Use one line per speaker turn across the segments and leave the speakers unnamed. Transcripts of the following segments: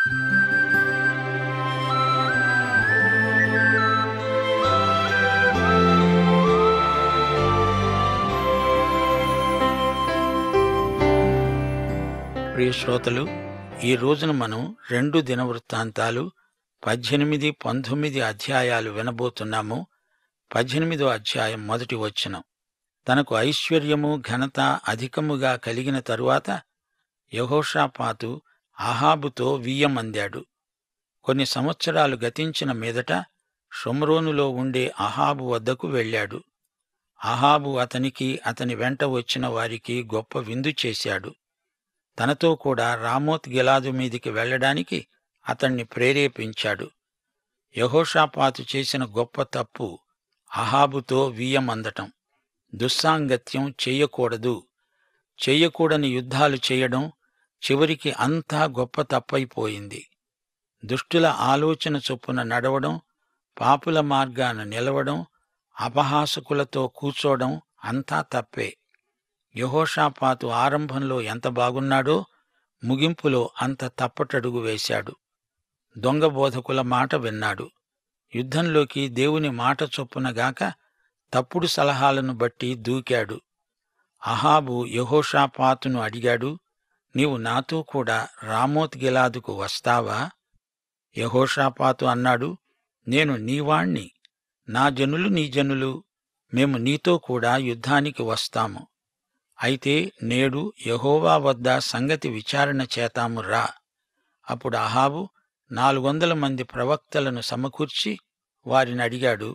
ప్రియ శ్రోతలు, ఈ రోజున మనం 2 దినవృత్తాంతాలు 18, 19 అధ్యాయాలు వినబోతున్నాము. 18వ అధ్యాయం మొదటి వచనం. తనకు ఐశ్వర్యము ఘనత అధికముగా కలిగిన తరువాత యెహోషాపాతు అహాబుతో వియ్యమందాడు. కొన్ని సంవత్సరాలు గతించిన మీదట షోమ్రోనులో ఉండే అహాబు వద్దకు వెళ్ళాడు. అహాబు అతనికి అతని వెంట వచ్చిన వారికి గొప్ప విందు చేశాడు. తనతో కూడా రామోత్ గిలాదు మీదికి వెళ్లడానికి అతణ్ణి ప్రేరేపించాడు. యెహోషాపాతు చేసిన గొప్ప తప్పు అహాబుతో వియ్యమందటం. దుస్సాంగత్యం చెయ్యకూడదు. చెయ్యకూడని యుద్ధాలు చేయడం చివరికి అంతా గొప్ప తప్పైపోయింది. దుష్టుల ఆలోచన చొప్పున నడవడం, పాపుల మార్గాన నిలవడం, అపహాసకులతో కూర్చోవడం అంతా తప్పే. యెహోషాపాతు ఆరంభంలో ఎంత బాగున్నాడో ముగింపులో అంత తప్పటడుగు వేశాడు. దొంగ బోధకుల మాట విన్నాడు. యుద్ధంలోకి దేవుని మాట చొప్పునగాక తప్పుడు సలహాలను బట్టి దూకాడు. అహాబు యెహోషాపాతును అడిగాడు, నీవు నాతో కూడా రామోత్ గిలాదుకు వస్తావా? యెహోషాపాతు అన్నాడు, నేను నీవాణ్ణి, నా జనులు నీ జనులు, మేము నీతో కూడా యుద్ధానికి వస్తాము. అయితే నేడు యెహోవా వద్ద సంగతి విచారణ చేతాము రా. అప్పుడు అహాబు 400 మంది ప్రవక్తలను సమకూర్చి వారిని అడిగాడు,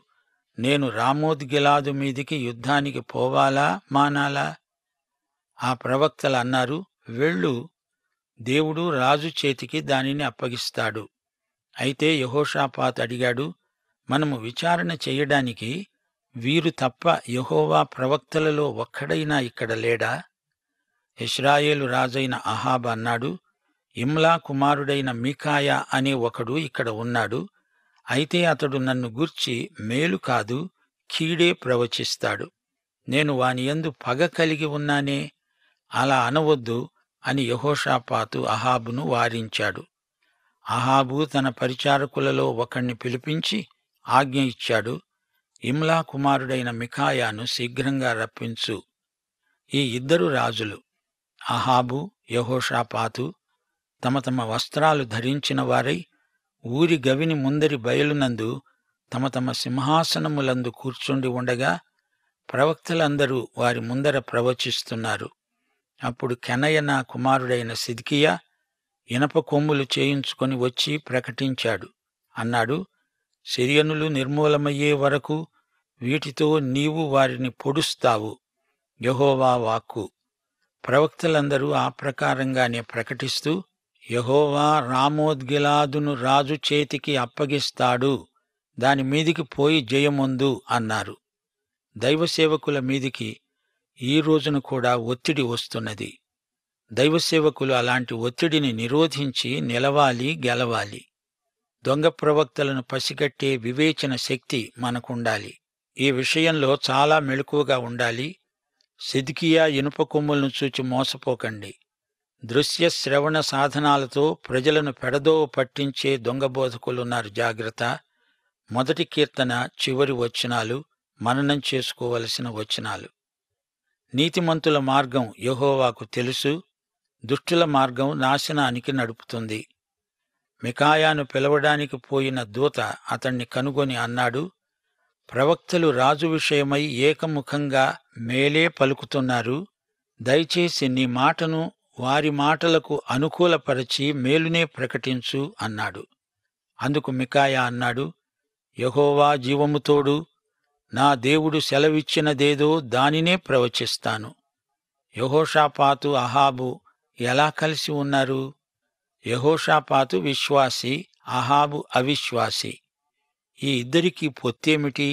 నేను రామోత్ గిలాదు మీదికి యుద్ధానికి పోవాలా మానాలా? ఆ ప్రవక్తలు అన్నారు, వెళ్ళు, దేవుడు రాజు చేతికి దానిని అప్పగిస్తాడు. అయితే యెహోషాపాతు అడిగాడు, మనము విచారణ చెయ్యడానికి వీరు తప్ప యెహోవా ప్రవక్తలలో ఒక్కడైనా ఇక్కడ లేడా? ఇశ్రాయేలు రాజైన అహాబు అన్నాడు, ఇమ్లా కుమారుడైన మీకాయా అనే ఒకడు ఇక్కడ ఉన్నాడు. అయితే అతడు నన్ను గూర్చి మేలు కాదు, కీడే ప్రవచిస్తాడు. నేను వానియందు పగ కలిగి ఉన్నానే, అలా అనవద్దు అని యెహోషాపాతు అహాబును వారించాడు. అహాబు తన పరిచారకులలో ఒకణ్ణి పిలిపించి ఆజ్ఞ ఇచ్చాడు, ఇమ్లా కుమారుడైన మికాయాను శీఘ్రంగా రప్పించు. ఈ ఇద్దరు రాజులు, అహాబు, యెహోషాపాతు, తమ తమ వస్త్రాలు ధరించిన వారై ఊరి గవిని ముందరి బయలునందు తమ తమ సింహాసనములందు కూర్చుండి ఉండగా ప్రవక్తలందరూ వారి ముందర ప్రవచిస్తున్నారు. అప్పుడు కెనయనా కుమారుడైన సిద్కియా ఇనప కొమ్ములు చేయించుకొని వచ్చి ప్రకటించాడు. అన్నాడు, సిరియనులు నిర్మూలమయ్యే వరకు వీటితో నీవు వారిని పొడుస్తావు. యెహోవా వాక్కు. ప్రవక్తలందరూ ఆ ప్రకారంగానే ప్రకటిస్తూ, యెహోవా రామోత్ గిలాదును రాజు చేతికి అప్పగిస్తాడు, దాని మీదికి పోయి జయమొందు అన్నారు. దైవసేవకుల మీదికి ఈ రోజున కూడా ఒత్తిడి వస్తున్నది. దైవసేవకులు అలాంటి ఒత్తిడిని నిరోధించి నిలవాలి, గెలవాలి. దొంగ ప్రవక్తలను పసిగట్టే వివేచన శక్తి మనకుండాలి. ఈ విషయంలో చాలా మెలకువగా ఉండాలి. సిద్కియా ఇనుప కొమ్ములను చూచి మోసపోకండి. దృశ్య శ్రవణ సాధనాలతో ప్రజలను పెడదోవ పట్టించే దొంగ బోధకులున్నారు, జాగ్రత్త. 1 కీర్తన చివరి వచనాలు మననం చేసుకోవలసిన వచనాలు. నీతిమంతుల మార్గం యెహోవాకు తెలుసు, దుష్టుల మార్గం నాశనానికి నడుపుతుంది. మికాయాను పిలవడానికి పోయిన దూత అతణ్ణి కనుగొని అన్నాడు, ప్రవక్తలు రాజు విషయమై ఏకముఖంగా మేలే పలుకుతున్నారు. దయచేసి నీ మాటను వారి మాటలకు అనుకూలపరచి మేలునే ప్రకటించు అన్నాడు. అందుకు మికాయా అన్నాడు, యెహోవా జీవముతోడు, నా దేవుడు సెలవిచ్చినదేదో దానినే ప్రవచిస్తాను. యెహోషాపాతు, అహాబు ఎలా కలిసి ఉన్నారు? యెహోషాపాతు విశ్వాసి, అహాబు అవిశ్వాసి. ఈ ఇద్దరికీ పొత్తేమిటి?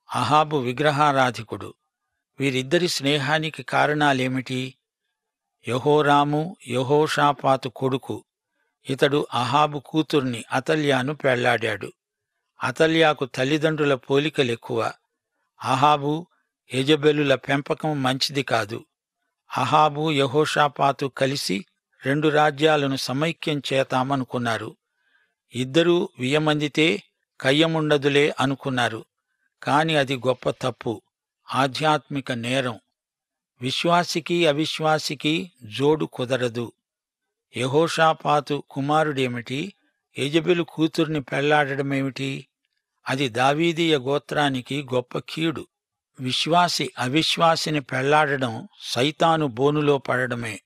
అహాబు విగ్రహారాధికుడు. వీరిద్దరి స్నేహానికి కారణాలేమిటి? యెహోరాము యెహోషాపాతు కొడుకు. ఇతడు అహాబు కూతుర్ని అతల్యాను పెళ్లాడాడు. అతల్యాకు తల్లిదండ్రుల పోలికలెక్కువ. అహాబు యెజెబెలుల పెంపకం మంచిది కాదు. అహాబు యెహోషాపాతు కలిసి 2 రాజ్యాలను సమైక్యం చేతామనుకున్నారు. ఇద్దరూ వియ్యమందితే కయ్యముండదులే అనుకున్నారు. కాని అది గొప్ప తప్పు, ఆధ్యాత్మిక నేరం. విశ్వాసికి అవిశ్వాసికి జోడు కుదరదు. యెహోషాపాతు కుమారుడేమిటి, యెజెబెలు కూతుర్ని పెళ్లాడడమేమిటి? అది దావీదీయ గోత్రానికి గొప్ప కీడు. విశ్వాసి అవిశ్వాసిని పెళ్లాడడం సైతాను బోనులో పడడమే.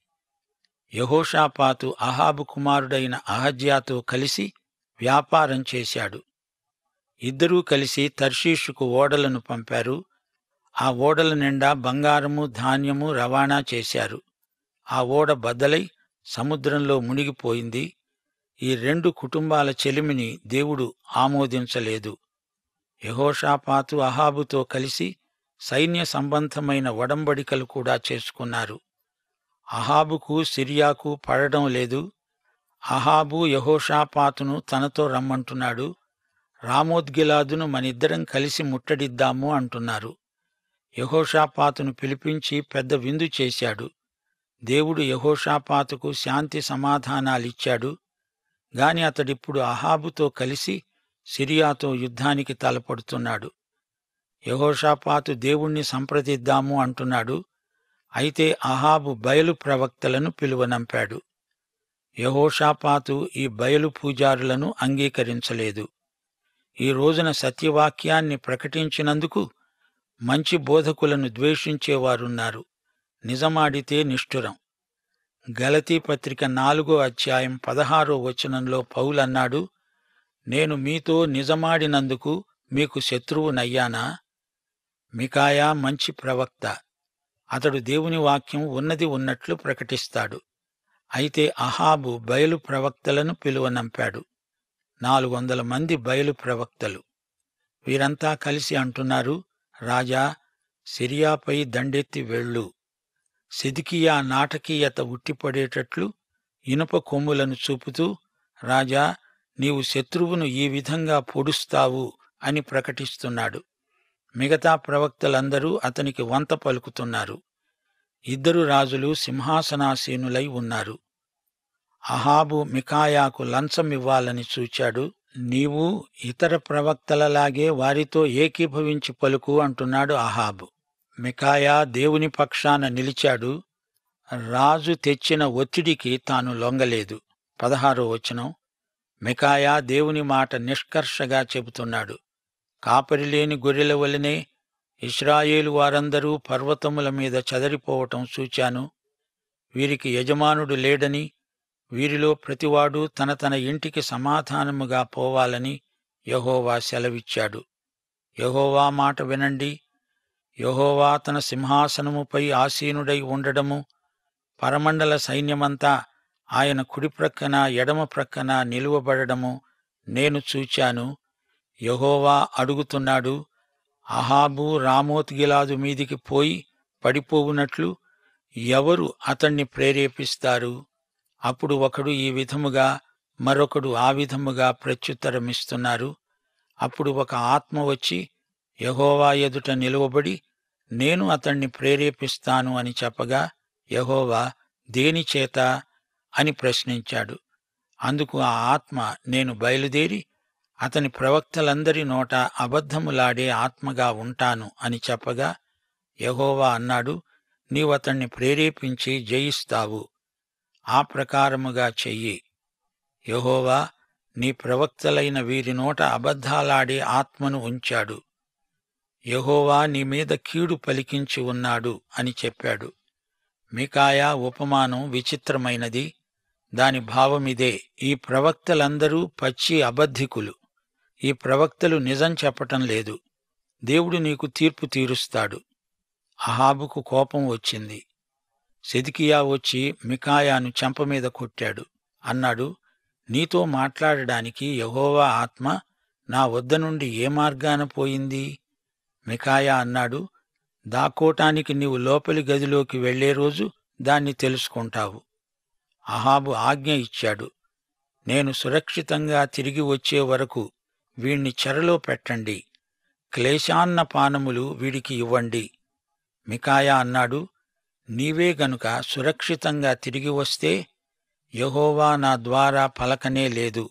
యెహోషాపాతు అహాబు కుమారుడైన అహజ్యాతో కలిసి వ్యాపారం చేశాడు. ఇద్దరూ కలిసి తర్షీషుకు ఓడలను పంపారు. ఆ ఓడల నిండా బంగారము, ధాన్యము రవాణా చేశారు. ఆ ఓడ బద్దలై సముద్రంలో మునిగిపోయింది. ఈ 2 కుటుంబాల చెలిమిని దేవుడు ఆమోదించలేదు. యెహోషాపాతు అహాబుతో కలిసి సైన్య సంబంధమైన ఒడంబడికలు కూడా చేసుకున్నారు. అహాబుకు సిరియాకు పడడం లేదు. అహాబు యెహోషాపాతును తనతో రమ్మంటున్నాడు. రామోత్గిలాదును మనిద్దరం కలిసి ముట్టడిద్దాము అంటున్నారు. యెహోషాపాతును పిలిపించి పెద్ద విందు చేశాడు. దేవుడు యెహోషాపాతుకు శాంతి సమాధానాలిచ్చాడు. గాని అతడిప్పుడు అహాబుతో కలిసి సిరియాతో యుద్ధానికి తలపడుతున్నాడు. యెహోషాపాతు దేవుణ్ణి సంప్రదిద్దాము అంటున్నాడు. అయితే అహాబు బయలు ప్రవక్తలను పిలువనంపాడు. యెహోషాపాతు ఈ బయలు పూజారులను అంగీకరించలేదు. ఈ రోజున సత్యవాక్యాన్ని ప్రకటించినందుకు మంచి బోధకులను ద్వేషించేవారున్నారు. నిజమాడితే నిష్ఠురం. గలతీ పత్రిక 4వ అధ్యాయం 16వ వచనంలో పౌలన్నాడు, నేను మీతో నిజమాడినందుకు మీకు శత్రువునయ్యానా? మికాయా మంచి ప్రవక్త. అతడు దేవుని వాక్యం ఉన్నది ఉన్నట్లు ప్రకటిస్తాడు. అయితే అహాబు బయలు ప్రవక్తలను పిలువనంపాడు. 400 మంది బయలు ప్రవక్తలు. వీరంతా కలిసి అంటున్నారు, రాజా, సిరియాపై దండెత్తి వెళ్ళు. సిద్కియా నాటకీయత ఉట్టిపడేటట్లు ఇనుప కొమ్ములను చూపుతూ, రాజా, నీవు శత్రువును ఈ విధంగా పొడుస్తావు అని ప్రకటిస్తున్నాడు. మిగతా ప్రవక్తలందరూ అతనికి వంత పలుకుతున్నారు. 2 రాజులు సింహాసనాసీనులై ఉన్నారు. అహాబు మికాయాకు లంచమివ్వాలని చూచాడు. నీవు ఇతర ప్రవక్తలలాగే వారితో ఏకీభవించి పలుకు అంటున్నాడు అహాబు. మికాయా దేవుని పక్షాన నిలిచాడు. రాజు తెచ్చిన ఒత్తిడికి తాను లొంగలేదు. 16వ వచనం. మికాయా దేవుని మాట నిష్కర్షగా చెబుతున్నాడు. కాపరిలేని గొర్రెల వలనే ఇశ్రాయేలు వారందరూ పర్వతముల మీద చెదరిపోవటం చూచాను. వీరికి యజమానుడు లేడని, వీరిలో ప్రతివాడు తన తన ఇంటికి సమాధానముగా పోవాలని యెహోవా సెలవిచ్చాడు. యెహోవా మాట వినండి. యెహోవా తన సింహాసనముపై ఆసీనుడై ఉండడము, పరమండల సైన్యమంతా ఆయన కుడిప్రక్కన ఎడమ ప్రక్కన నిలువబడడము నేను చూచాను. యెహోవా అడుగుతున్నాడు, అహాబు రామోత్గిలాదు మీదికి పోయి పడిపోవునట్లు ఎవరు అతణ్ణి ప్రేరేపిస్తారు? అప్పుడు ఒకడు ఈ విధముగా, మరొకడు ఆ విధముగా ప్రత్యుత్తరమిస్తున్నారు. అప్పుడు ఒక ఆత్మ వచ్చి యెహోవా ఎదుట నిలువబడి, నేను అతణ్ణి ప్రేరేపిస్తాను అని చెప్పగా, యెహోవా దేనిచేత అని ప్రశ్నించాడు. అందుకు ఆ ఆత్మ, నేను బయలుదేరి అతని ప్రవక్తలందరి నోట అబద్ధములాడే ఆత్మగా ఉంటాను అని చెప్పగా, యెహోవా అన్నాడు, నీవతణ్ణి ప్రేరేపించి జయిస్తావు. ఆ ప్రకారముగా చెయ్యి. యెహోవా నీ ప్రవక్తలైన వీరి నోట అబద్ధాలాడే ఆత్మను ఉంచాడు. యెహోవా నీ మీద కీడు పలికించి ఉన్నాడు అని చెప్పాడు. మికాయా ఉపమానం విచిత్రమైనది. దాని భావమిదే, ఈ ప్రవక్తలందరూ పచ్చి అబద్ధికులు. ఈ ప్రవక్తలు నిజం చెప్పటం లేదు. దేవుడు నీకు తీర్పు తీరుస్తాడు. అహాబుకు కోపం వచ్చింది. సిద్కియా వచ్చి మికాయాను చెంపమీద కొట్టాడు. అన్నాడు, నీతో మాట్లాడడానికి యెహోవా ఆత్మ నా వద్ద నుండి ఏ మార్గాన పోయింది? మికాయా అన్నాడు, దాక్కోటానికి నీవు లోపలి గదిలోకి వెళ్లే రోజు దాన్ని తెలుసుకుంటావు. అహాబు ఆజ్ఞ ఇచ్చాడు, నేను సురక్షితంగా తిరిగి వచ్చే వరకు వీణ్ణి చెరలో పెట్టండి, క్లేశాన్న పానములు వీడికి ఇవ్వండి. మికాయా అన్నాడు, నీవే గనుక సురక్షితంగా తిరిగి వస్తే యెహోవా నా ద్వారా పలకనే లేదు.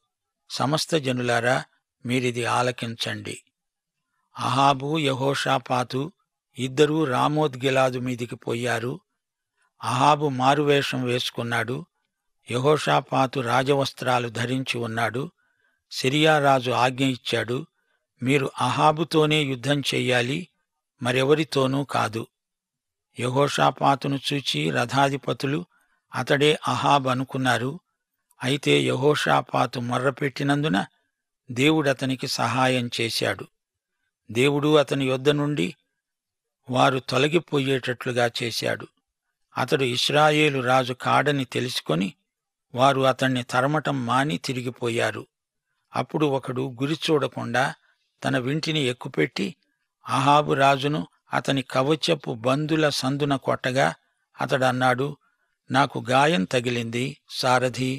సమస్త జనులారా, మీరిది ఆలకించండి. అహాబు, యెహోషాపాతు ఇద్దరూ రామోత్గిలాదు మీదికి పోయారు. అహాబు మారువేషం వేసుకున్నాడు. యెహోషాపాతు రాజవస్త్రాలు ధరించి ఉన్నాడు. సిరియా రాజు ఆజ్ఞ ఇచ్చాడు, మీరు అహాబుతోనే యుద్ధం చెయ్యాలి, మరెవరితోనూ కాదు. యెహోషాపాతును చూచి రథాధిపతులు అతడే అహాబ్ అనుకున్నారు. అయితే యెహోషాపాతు మొర్రపెట్టినందున దేవుడతనికి సహాయం చేశాడు. దేవుడు అతని యొద్ద నుండి వారు తొలగిపోయేటట్లుగా చేశాడు. అతడు ఇశ్రాయేలు రాజు కాడని తెలుసుకొని వారు అతణ్ణి తరమటం మాని తిరిగిపోయారు. అప్పుడు ఒకడు గురి చూడకుండా తన వింటిని ఎక్కుపెట్టి అహాబు రాజును అతని కవచపు బందుల సందున కొట్టగా అతడన్నాడు, నాకు గాయం తగిలింది, సారథి,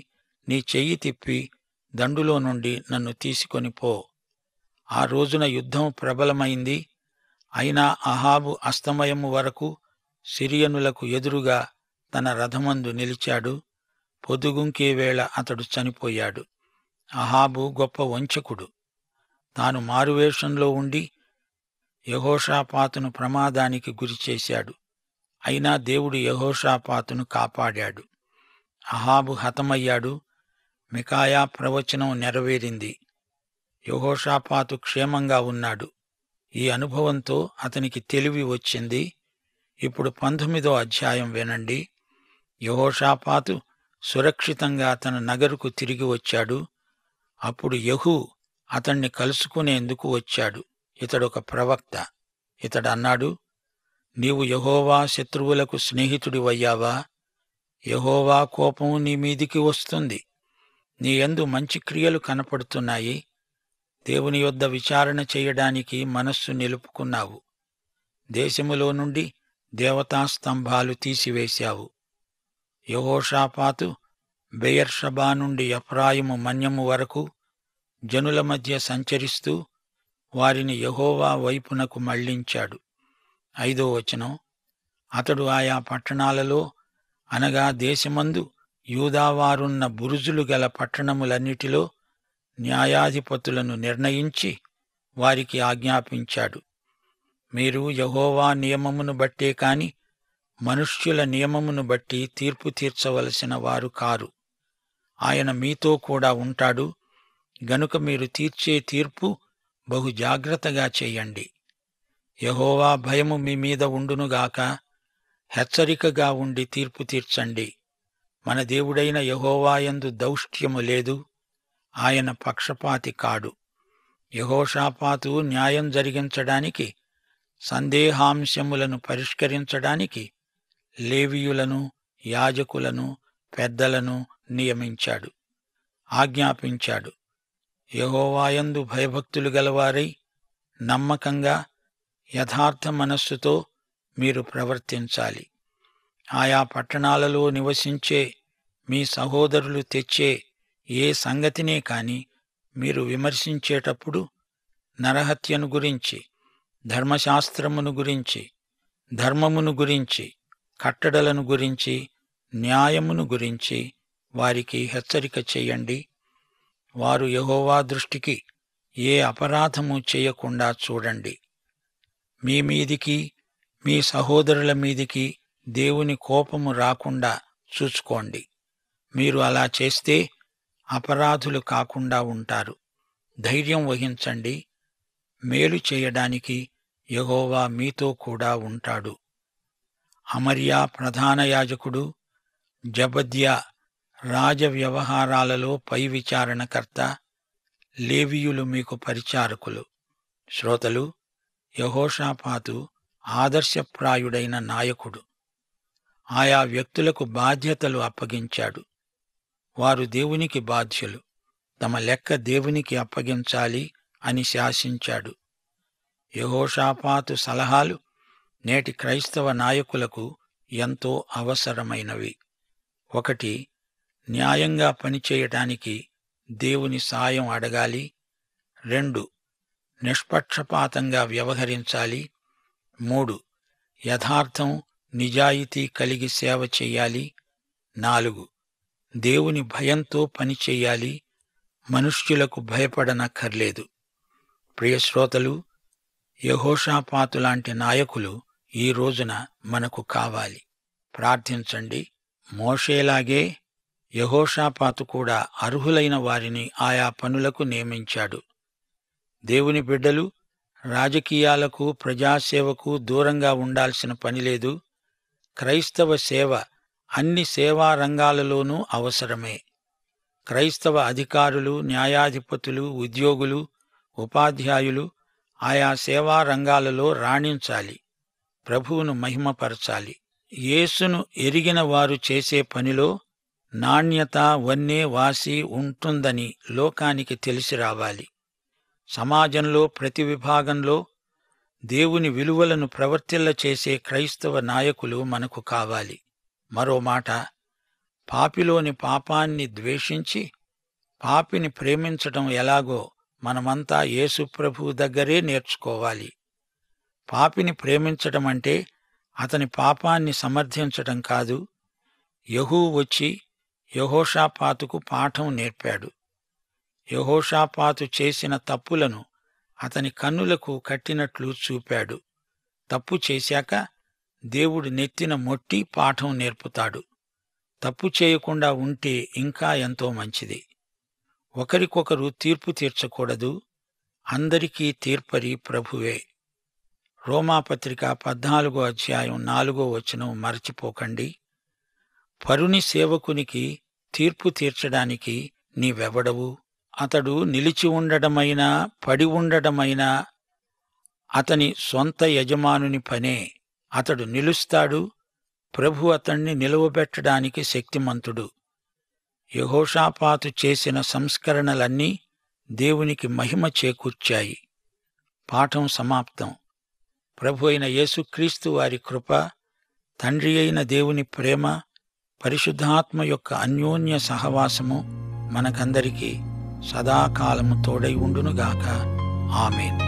నీ చెయ్యి తిప్పి దండులో నుండి నన్ను తీసుకొని పో. ఆ రోజున యుద్ధం ప్రబలమైంది. అయినా అహాబు అస్తమయము వరకు సిరియనులకు ఎదురుగా తన రథమందు నిలిచాడు. పొద్దుగుంకే వేళ అతడు చనిపోయాడు. అహాబు గొప్ప వంచకుడు. తాను మారువేషంలో ఉండి యెహోషాపాతును ప్రమాదానికి గురిచేశాడు. అయినా దేవుడు యెహోషాపాతును కాపాడాడు. అహాబు హతమయ్యాడు. మికాయా ప్రవచనం నెరవేరింది. యెహోషాపాతు క్షేమంగా ఉన్నాడు. ఈ అనుభవంతో అతనికి తెలివి వచ్చింది. ఇప్పుడు 19వ అధ్యాయం వినండి. యెహోషాపాతు సురక్షితంగా తన నగరుకు తిరిగి వచ్చాడు. అప్పుడు యెహూ అతణ్ణి కలుసుకునేందుకు వచ్చాడు. ఇతడొక ప్రవక్త. ఇతడన్నాడు, నీవు యెహోవా శత్రువులకు స్నేహితుడివయ్యావా? యెహోవా కోపం నీ మీదికి వస్తుంది. నీ యందు మంచి క్రియలు కనపడుతున్నాయి. దేవుని యొద్ద విచారణ చెయ్యడానికి మనస్సు నిలుపుకున్నావు. దేశములో నుండి దేవతాస్తంభాలు తీసివేశావు. యెహోషాపాతు బెయర్షబా నుండి ఎఫ్రాయిము మన్యము వరకు జనుల మధ్య సంచరిస్తూ వారిని యెహోవా వైపునకు మళ్లించాడు. 5వ వచనం. అతడు ఆయా పట్టణాలలో అనగా దేశమందు యూదావారున్న బురుజులు గల పట్టణములన్నిటిలో న్యాయాధిపతులను నిర్ణయించి వారికి ఆజ్ఞాపించాడు. మీరు యెహోవా నియమమును బట్టే కాని మనుష్యుల నియమమును బట్టి తీర్పు తీర్చవలసిన వారు కారు. ఆయన మీతో కూడా ఉంటాడు గనుక మీరు తీర్చే తీర్పు బహు జాగ్రత్తగా చెయ్యండి. యెహోవా భయము మీ మీద ఉండునుగాక. హెచ్చరికగా ఉండి తీర్పు తీర్చండి. మన దేవుడైన యెహోవాయందు దౌష్ట్యము లేదు. ఆయన పక్షపాతి కాడు. యెహోషాపాతు న్యాయం జరిగించడానికి, సందేహాంశములను పరిష్కరించడానికి లేవీయులను, యాజకులను, పెద్దలను నియమించాడు, ఆజ్ఞాపించాడు. యెహోవాయందు భయభక్తులు గలవారై నమ్మకంగా యథార్థ మనస్సుతో మీరు ప్రవర్తించాలి. ఆయా పట్టణాలలో నివసించే మీ సహోదరులు తెచ్చే ఏ సంగతినే కాని మీరు విమర్శించేటప్పుడు నరహత్యను గురించి, ధర్మశాస్త్రమును గురించి, ధర్మమును గురించి, కట్టడలను గురించి, న్యాయమును గురించి వారికి హెచ్చరిక చెయ్యండి. వారు యెహోవా దృష్టికి ఏ అపరాధము చేయకుండా చూడండి. మీ మీదికి, మీ సహోదరుల మీదికి దేవుని కోపము రాకుండా చూసుకోండి. మీరు అలా చేస్తే అపరాధులు కాకుండా ఉంటారు. ధైర్యం వహించండి. మేలు చేయడానికి యెహోవా మీతో కూడా ఉంటాడు. అమర్యా ప్రధాన యాజకుడు, జబద్యా రాజ వ్యవహారాలలో పై విచారణకర్త, లేవీయులు మీకు పరిచారకులు. శ్రోతలు, యెహోషాపాతు ఆదర్శప్రాయుడైన నాయకుడు. ఆయా వ్యక్తులకు బాధ్యతలు అప్పగించాడు. వారు దేవునికి బాధ్యులు. తమ లెక్క దేవునికి అప్పగించాలి అని శాసించాడు. యెహోషాపాతు సలహాలు నేటి క్రైస్తవ నాయకులకు ఎంతో అవసరమైనవి. 1. న్యాయంగా పనిచేయటానికి దేవుని సాయం అడగాలి. 2. నిష్పక్షపాతంగా వ్యవహరించాలి. 3. యథార్థం, నిజాయితీ కలిగి సేవ చెయ్యాలి. 4. దేవుని భయంతో పనిచెయ్యాలి, మనుష్యులకు భయపడనక్కర్లేదు. ప్రియశ్రోతలు, యెహోషాపాతు లాంటి నాయకులు ఈ రోజున మనకు కావాలి. ప్రార్థించండి. మోషేలాగే యెహోషాపాతు కూడా అర్హులైన వారిని ఆయా పనులకు నియమించాడు. దేవుని బిడ్డలు రాజకీయాలకు, ప్రజాసేవకు దూరంగా ఉండాల్సిన పనిలేదు. క్రైస్తవ సేవ అన్ని సేవా రంగాలలోనూ అవసరమే. క్రైస్తవ అధికారులు, న్యాయాధిపతులు, ఉద్యోగులు, ఉపాధ్యాయులు ఆయా సేవా రంగాలలో రాణించాలి, ప్రభువును మహిమపరచాలి. యేసును ఎరిగిన వారు చేసే పనిలో నాణ్యత, వన్నె, వాసి ఉంటుందని లోకానికి తెలిసి రావాలి. సమాజంలో ప్రతి విభాగంలో దేవుని విలువలను ప్రవర్తిల్లచేసే క్రైస్తవ నాయకులు మనకు కావాలి. మరో మాట, పాపిలోని పాపాన్ని ద్వేషించి పాపిని ప్రేమించటం ఎలాగో మనమంతా యేసు ప్రభువు దగ్గరే నేర్చుకోవాలి. పాపిని ప్రేమించటమంటే అతని పాపాన్ని సమర్థించటం కాదు. యెహూ వచ్చి యెహోషాపాతుకు పాఠం నేర్పాడు. యెహోషాపాతు చేసిన తప్పులను అతని కన్నులకు కట్టినట్లు చూపాడు. తప్పు చేశాక దేవుడు నెత్తిన మొట్టి పాఠం నేర్పుతాడు. తప్పు చేయకుండా ఉంటే ఇంకా ఎంతో మంచిది. ఒకరికొకరు తీర్పు తీర్చకూడదు. అందరికీ తీర్పరి ప్రభువే. రోమాపత్రిక 14వ అధ్యాయం 4వ వచనం మరచిపోకండి. పరుని సేవకునికి తీర్పు తీర్చడానికి నీవెవడవు? అతడు నిలిచి ఉండడమైనా పడి ఉండడమైనా అతని సొంత యజమానుని పనే. అతడు నిలుస్తాడు. ప్రభు అతణ్ణి నిలువబెట్టడానికి శక్తిమంతుడు. యెహోషాపాతు చేసిన సంస్కరణలన్నీ దేవునికి మహిమ చేకూర్చాయి. పాఠం సమాప్తం. ప్రభు అయిన యేసుక్రీస్తు వారి కృప, తండ్రి అయిన దేవుని ప్రేమ, పరిశుద్ధాత్మ యొక్క అన్యోన్య సహవాసము మనకందరికీ సదాకాలము తోడై ఉండునుగాక. ఆమేన్.